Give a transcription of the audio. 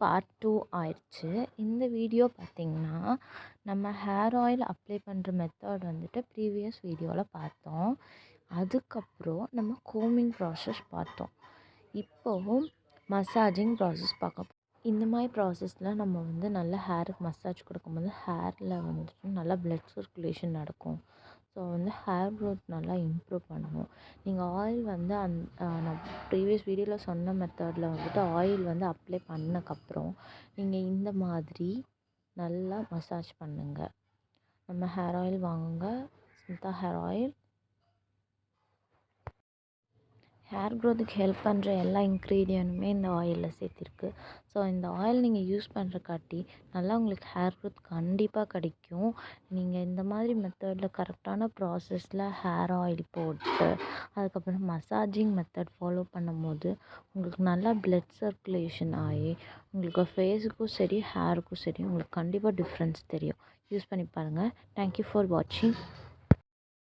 Part 2 ஆயிடுச்சு. இந்த video பார்த்திங்கன்னா, நம்ம ஹேர் ஆயில் அப்ளை பண்ணுற மெத்தட் வந்துட்டு ப்ரீவியஸ் வீடியோவில் பார்த்தோம். அதுக்கப்புறம் நம்ம கோமிங் ப்ராசஸ் பார்த்தோம். இப்போவும் மசாஜிங் ப்ராசஸ் பார்க்க போகிறோம். இந்த மாதிரி ப்ராசஸில் நம்ம வந்து நல்லா ஹேருக்கு மசாஜ் கொடுக்கும்போது ஹேரில் வந்துட்டு நல்லா பிளட் சர்க்குலேஷன் நடக்கும். ஸோ வந்து ஹேர் க்ரோத் நல்லா இம்ப்ரூவ் பண்ணும். நீங்கள் ஆயில் வந்து நான் ப்ரீவியஸ் வீடியோவில் சொன்ன மெத்தடில் வந்துட்டு ஆயில் வந்து அப்ளை பண்ணக்கப்புறம் நீங்கள் இந்த மாதிரி நல்லா மசாஜ் பண்ணுங்கள். நம்ம ஹேர் ஆயில் வாங்குங்க, ஸ்மிதா ஹேர் ஆயில். ஹேர் க்ரோத்துக்கு ஹெல்ப் பண்ணுற எல்லா இன்க்ரீடியண்ட்டுமே இந்த ஆயிலில் சேர்த்திருக்கு. ஸோ இந்த ஆயில் நீங்கள் யூஸ் பண்ணுறக்காட்டி நல்லா உங்களுக்கு ஹேர் க்ரோத் கண்டிப்பாக கிடைக்கும். நீங்கள் இந்த மாதிரி மெத்தடில் கரெக்டான ப்ராசஸில் ஹேர் ஆயில் போட்டு அதுக்கப்புறம் மசாஜிங் மெத்தட் ஃபாலோ பண்ணும்போது உங்களுக்கு நல்லா பிளட் சர்க்குலேஷன் ஆகி உங்களுக்கு ஃபேஸுக்கும் சரி ஹேருக்கும் சரி உங்களுக்கு கண்டிப்பாக டிஃப்ரென்ஸ் தெரியும். யூஸ் பண்ணி பாருங்கள். தேங்க்யூ ஃபார் வாட்சிங்.